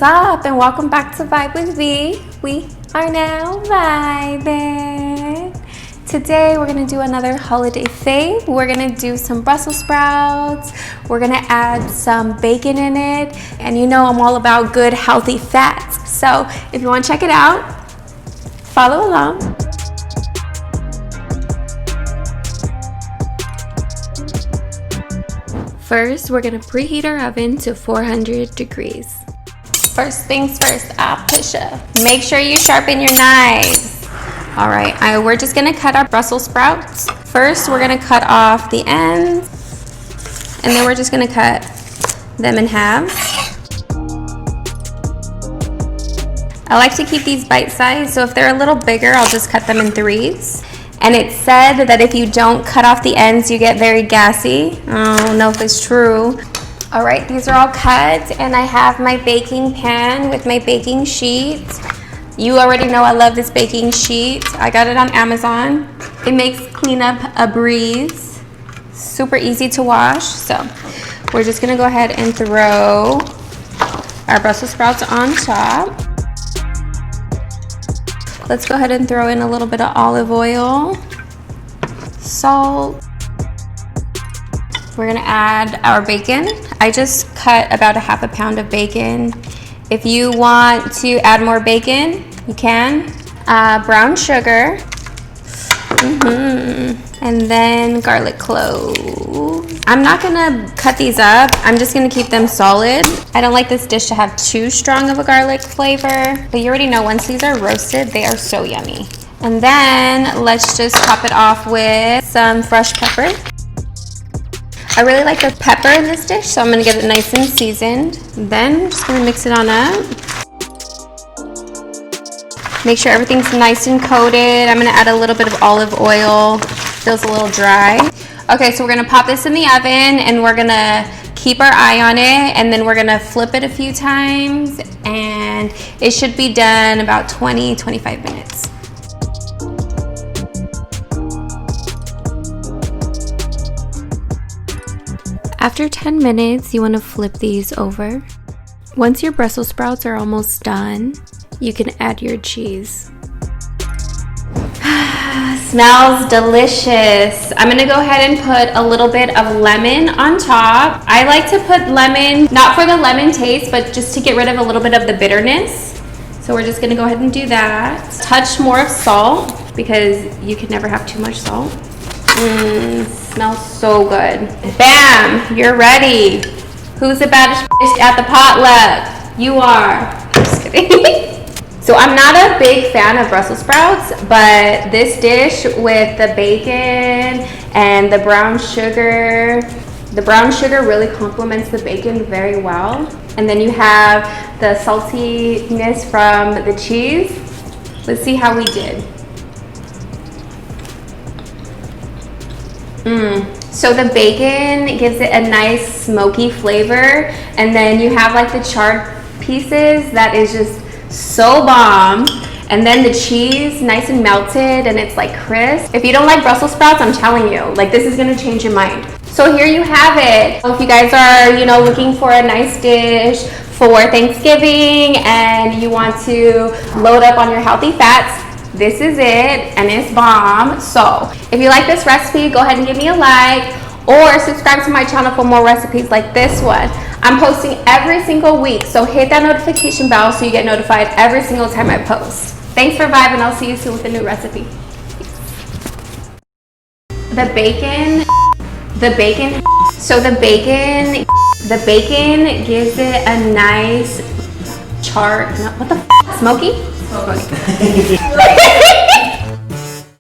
What's up, and welcome back to Vibe with V. We are now vibing. Today we're gonna do another holiday fave. We're gonna do some Brussels sprouts. We're gonna add some bacon in it. And you know I'm all about good, healthy fats. So if you wanna check it out, follow along. First, we're gonna preheat our oven to 400 degrees. First things first, Pusha. Make sure you sharpen your knives. All right, we're just gonna cut our Brussels sprouts. First, we're gonna cut off the ends, and then we're just gonna cut them in half. I like to keep these bite-sized, so if they're a little bigger, I'll just cut them in threes. And it's said that if you don't cut off the ends, you get very gassy. I don't know if it's true. All right, these are all cut, and I have my baking pan with my baking sheet. You already know I love this baking sheet. I got it on Amazon. It makes cleanup a breeze. Super easy to wash. So we're just gonna go ahead and throw our Brussels sprouts on top. Let's go ahead and throw in a little bit of olive oil, salt. We're gonna add our bacon. I just cut about a half a pound of bacon. If you want to add more bacon, you can. Brown sugar, and then garlic cloves. I'm not gonna cut these up. I'm just gonna keep them solid. I don't like this dish to have too strong of a garlic flavor, but you already know once these are roasted, they are so yummy. And then let's just top it off with some fresh pepper. I really like the pepper in this dish, so I'm gonna get it nice and seasoned. Then I'm just gonna mix it on up. Make sure everything's nice and coated. I'm gonna add a little bit of olive oil. Feels a little dry. Okay, so we're gonna pop this in the oven, and we're gonna keep our eye on it, and then we're gonna flip it a few times, and it should be done about 20-25 minutes. After 10 minutes, you want to flip these over. Once your Brussels sprouts are almost done, you can add your cheese. Smells delicious. I'm gonna go ahead and put a little bit of lemon on top. I like to put lemon, not for the lemon taste, but just to get rid of a little bit of the bitterness. So we're just gonna go ahead and do that. Touch more of salt, because you can never have too much salt. Smells so good. Bam, you're ready. Who's the baddest at the potluck? You are. Just kidding. So I'm not a big fan of Brussels sprouts, but this dish with the bacon and the brown sugar really complements the bacon very well. And then you have the saltiness from the cheese. Let's see how we did. So the bacon gives it a nice smoky flavor, and then you have like the charred pieces that is just so bomb, and then the cheese nice and melted, and it's like crisp. If you don't like Brussels sprouts, I'm telling you, like, this is gonna change your mind. So here you have it. If you guys are, looking for a nice dish for Thanksgiving and you want to load up on your healthy fats, this is it, and it's bomb. So if you like this recipe, go ahead and give me a like, or subscribe to my channel for more recipes like this one. I'm posting every single week, so hit that notification bell so you get notified every single time I post. Thanks for vibing. I'll see you soon with a new recipe. The bacon gives it a nice char, what the f, smoky? Smoky.